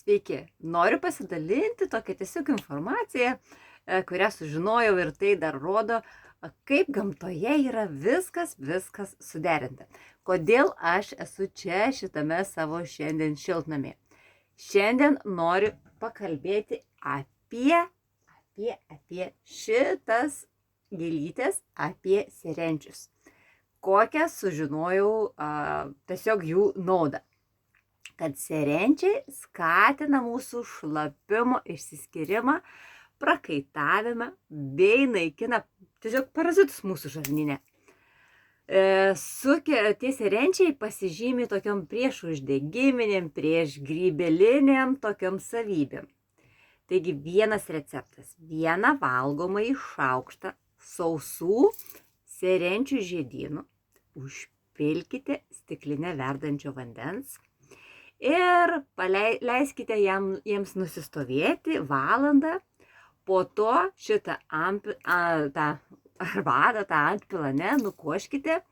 Sveiki, noriu pasidalinti tokią tiesiog informaciją, kurią sužinojau ir tai dar rodo, kaip gamtoje yra viskas suderinta. Kodėl aš esu čia šitame savo šiandien šiltnamyje. Šiandien noriu pakalbėti apie šitas gėlytes, apie serenčius. Kokią sužinojau tiesiog jų naudą. Kad serenčiai skatina mūsų šlapimo išsiskyrimą, prakaitavimą bei naikina tiesiog parazitus mūsų žarnyne. Tie serenčiai pasižymi tokiom priešuždegiminėm, priešgrybeliniam tokiom savybėm. Taigi vienas receptas. Vieną valgomąjį šaukštą sausų serenčių žiedynų užpilkite stiklinę verdančio vandens ir leiskite jiems nusistovėti valandą. Po to šitą arbatą, tą antpilą nukoškite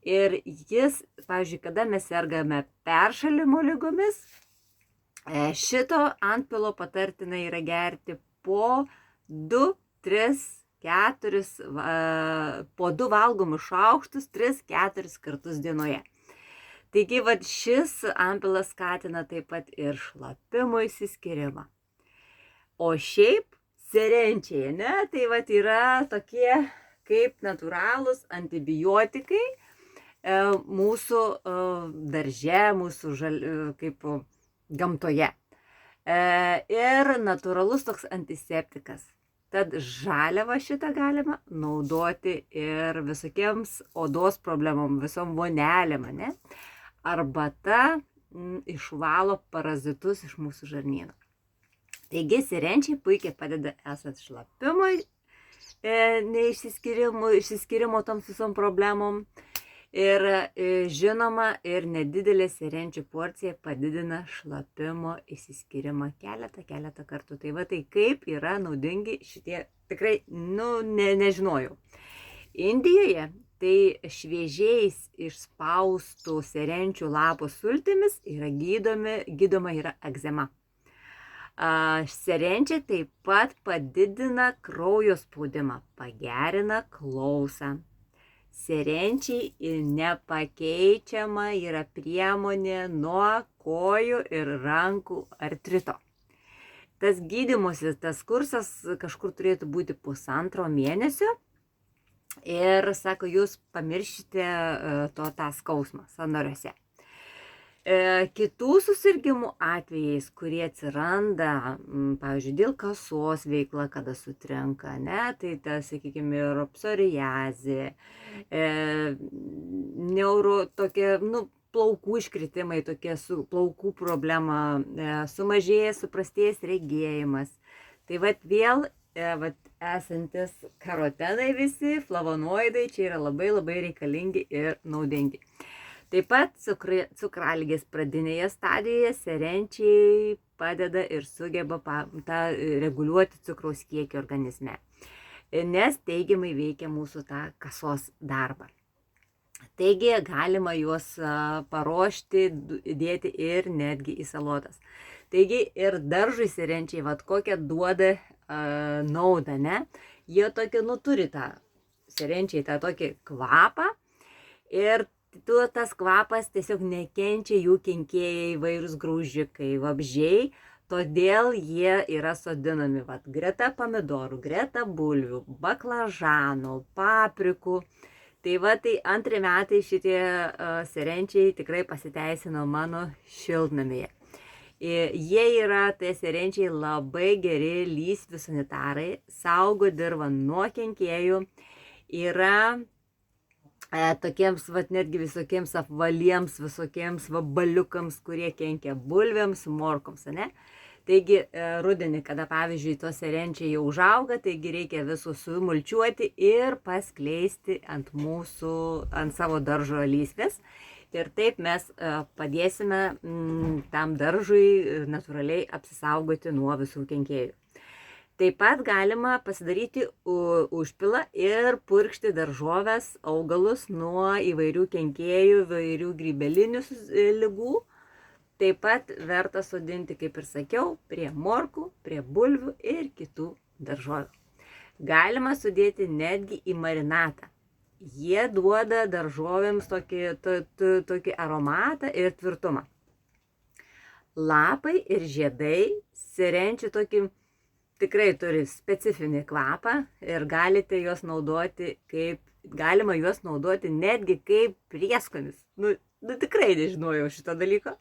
ir jis, pavyzdžiui, kada mes sergame peršalimo ligomis, šito antpilo patartina yra gerti po 2, 3, 4, po 2 valgomus šaukštus 3-4 kartus dienoje. Taigi, šis antpilas skatina taip pat ir šlapimo išsiskyrimą. O šiaip serenčiai, tai yra tokie kaip natūralūs antibiotikai mūsų darže, mūsų kaip gamtoje. Ir natūralus toks antiseptikas. Tad žaliavą šitą galima naudoti ir visokiems odos problemom, visom vonelėm, Arbata išvalo parazitus iš mūsų žarnyno. Taigi serenčiai puikiai padeda esant šlapimui, išsiskyrimo toms visom problemom. Ir žinoma, ir nedidelė serenčių porcija padidina šlapimo išsiskyrimą keletą kartų. Tai kaip yra naudingi šitie, tikrai, nežinojau. Indijoje tai šviežiais išspaustų serenčių lapų sultimis yra gydoma yra egzema. Serenčiai taip pat padidina kraujo spaudimą, pagerina klausą. Serenčiai nepakeičiama yra priemonė nuo kojų ir rankų artrito. Tas gydymosis, tas kursas kažkur turėtų būti 1,5 mėnesio. Ir, sako, jūs pamiršite tą skausmą sąnariuose. Kitų susirgimų atvejais, kurie atsiranda, pavyzdžiui, dėl kasos veikla, kada sutrenka, tai sakykime, ir psoriazė, plaukų iškritimai, tokie su plaukų problema, sumažėjęs, suprastėjęs regėjimas. Tai vėl esantis karotenai visi, flavonoidai čia yra labai reikalingi ir naudingi. Taip pat cukraligės pradinėje stadijoje serenčiai padeda ir sugeba reguliuoti cukraus kiekį organizme, nes teigiamai veikia mūsų tą kasos darbą. Taigi galima juos paruošti, dėti ir netgi į salotas. Taigi ir daržui serenčiai, kokią duoda naudą, Jie tokie, turi tą serenčiai, tą tokį kvapą ir tas kvapas tiesiog nekenčia jų kenkėjai, įvairūs graužikai, vabzdžiai, todėl jie yra sodinami greta pomidorų, greta bulvių, baklažanų, paprikų. Tai 2 metai šitie serenčiai tikrai pasiteisino mano šiltnamyje. Jie yra, tai serenčiai, labai geri lysvių sanitarai, saugo dirvą nuo kenkėjų, yra tokiems netgi visokiems apvaliems, visokiems vabaliukams, kurie kenkia bulvėms, morkoms, Taigi rudenį, kada pavyzdžiui tos serenčiai jau užauga, taigi reikia visus sumulčiuoti ir paskleisti ant savo daržo lysvės. Ir taip mes padėsime tam daržui natūraliai apsisaugoti nuo visų kenkėjų. Taip pat galima pasidaryti užpilą ir purkšti daržoves, augalus nuo įvairių kenkėjų, įvairių grybelinių ligų. taip pat verta sodinti, kaip ir sakiau, prie morkų, prie bulvių ir kitų daržovių. Galima sudėti netgi į marinatą. Jie duoda daržovėms tokį aromatą ir tvirtumą. Lapai ir žiedai serenčių tokį tikrai turi specifinį kvapą ir galima juos naudoti netgi kaip prieskonis. Nu, tikrai nežinojau šito dalyko.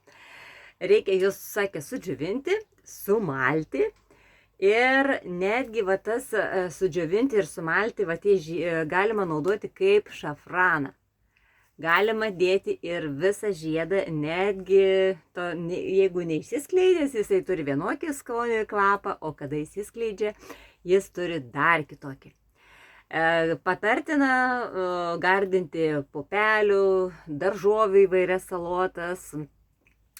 Reikia juos, sakė, sudžiovinti, sumalti ir netgi tas sudžiovinti ir sumalti galima naudoti kaip šafraną. Galima dėti ir visą žiedą, netgi jeigu neišsiskleidęs, jisai turi vienokį skonį ir kvapą, o kada išsiskleidžia, jis turi dar kitokį. Patartina gardinti pupelių, daržovių įvairias salotas,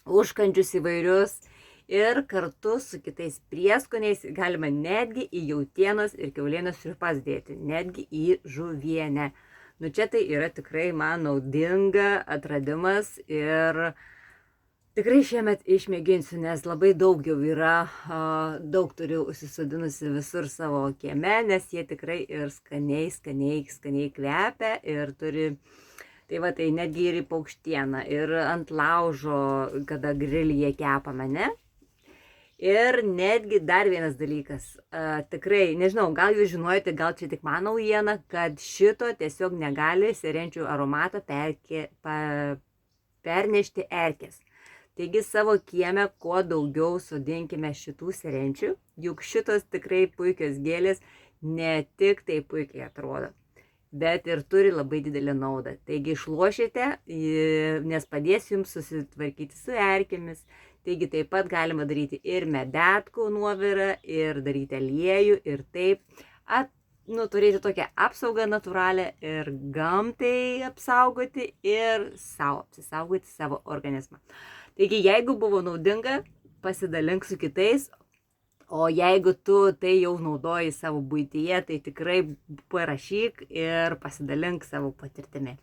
užkandžius įvairius ir kartu su kitais prieskoniais galima netgi į jautienos ir kiaulienos sriupas dėti, netgi į žuvienę. Nu čia tai yra tikrai man naudinga atradimas ir tikrai šiemet išmėginsiu, nes labai daug jau yra, daug turiu užsisodinusi visur savo kieme, nes jie tikrai ir skaniai kvepia ir turi, tai netgi ir į paukštieną, ir ant laužo, kada grilyje kepame, ne? Ir netgi dar vienas dalykas, tikrai, nežinau, gal jūs žinojate, gal čia tik man naujiena, kad šito tiesiog negali serenčių aromato pernešti erkės. Taigi savo kieme kuo daugiau sodinkime šitų serenčių, juk šitos tikrai puikios gėlės ne tik tai puikiai atrodo, bet ir turi labai didelę naudą. Taigi išlošite, nes padės jums susitvarkyti su erkėmis. Taigi taip pat galima daryti ir medetkų nuovirą, ir daryti aliejų, ir taip turėti tokią apsaugą natūralią ir gamtai apsaugoti ir apsisaugoti savo organizmą. Taigi jeigu buvo naudinga, pasidalink su kitais, o jeigu tu tai jau naudoji savo buityje, tai tikrai parašyk ir pasidalink savo patirtimi.